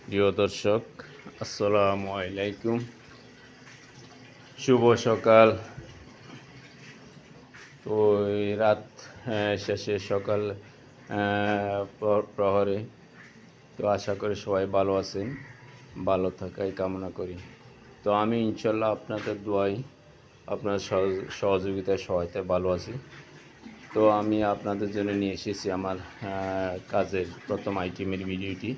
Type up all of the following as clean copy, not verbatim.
প্রিয় দর্শক, আসসালামু আলাইকুম। শুভ সকাল। তো এই রাত শেষে সকাল প্রহরে। তো আশা করি সবাই ভালো আছেন, ভালো থাকাই কামনা করি। তো আমি ইনশাল্লাহ আপনাদের দোয়ায়, আপনার সহযোগিতায় সহায়তায় ভালো আছি। তো আমি আপনাদের জন্য নিয়ে এসেছি আমার কাজের প্রথম আইটেমের ভিডিওটি।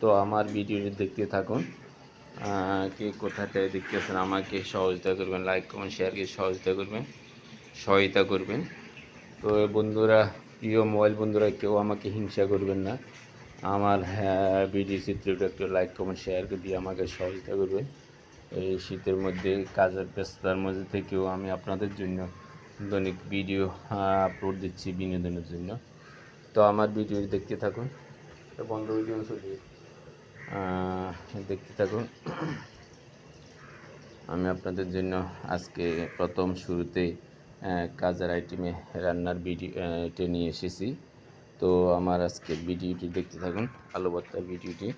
তো আমার ভিডিওটি দেখতে থাকুন। কে কোথাটায় দেখতেছেন আমাকে সহযোগিতা করবেন, লাইক কমেন্ট শেয়ার করে সহায়তা করবেন। তো বন্ধুরা, প্রিয় মোবাইল বন্ধুরা, কেউ আমাকে হিংসা করবেন না। আমার ভিডিও চিত্রটা একটু লাইক কমেন্ট শেয়ার করে দিয়ে আমাকে সহযোগিতা করবেন। এই শীতের মধ্যে কাজের ব্যস্ততার মধ্যে থেকেও আমি আপনাদের জন্য দৈনিক ভিডিও আপলোড দিচ্ছি বিনোদনের জন্য। তো আমার ভিডিও দেখতে থাকুন। তো বন্ধ ভিডিও দেখতে থাকুন। আমি আপনাদের জন্য আজকে প্রথম শুরুতেই কাজের আইটেমে রান্নার ভিডিও এটা নিয়ে এসেছি। তো আমার আজকে ভিডিওটি দেখতে থাকুন, আলু ভর্তার ভিডিওটি।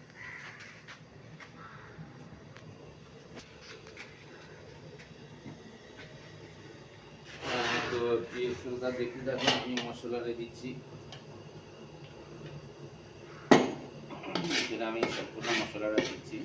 তো পেঁয়াজটা দেখতে থাকুন, আমি মশলাটা দিচ্ছি। আমি সম্পূর্ণ মশলাটা দিচ্ছি।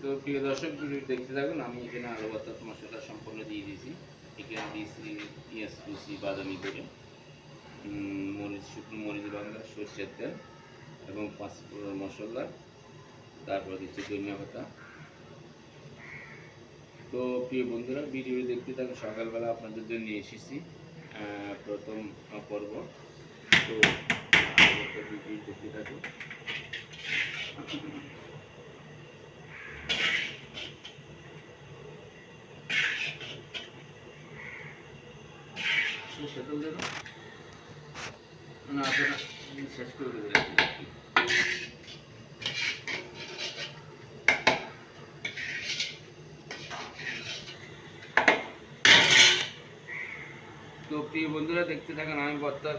তো প্রিয় দর্শক, ভিডিও দেখতে থাকুন। আমি এখানে আলু ভর্তা মশলা সম্পূর্ণ দিয়ে দিয়েছি। এখানে দিয়েছি পেঁয়াজ কুচি বাদামি করে, শুকনো মরিচ বাংলা, সরষের তেল এবং পাঁচফোড়ন মশলা, তারপর দিচ্ছি ধনিয়া পাতা। তো প্রিয় বন্ধুরা, ভিডিও দেখতে থাকুন। সকালবেলা আপনাদের জন্য নিয়ে এসেছি প্রথম পর্ব। তো ভিডিও দেখতে থাকুন। সেতল দেব না, আপনারা শেষ করে দেবেন। তো প্রিয় বন্ধুরা, দেখতে থাকুন। আমি ভর্তার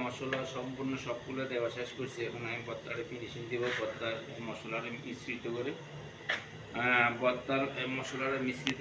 মশলা সম্পূর্ণ সবগুলো দেওয়া শেষ করছি। এখন আমি ভর্তাটা ফিনিশিং দেব। ভর্তার মশলাটা মিশ্রিত করে ভর্তার মশলাটা মিশ্রিত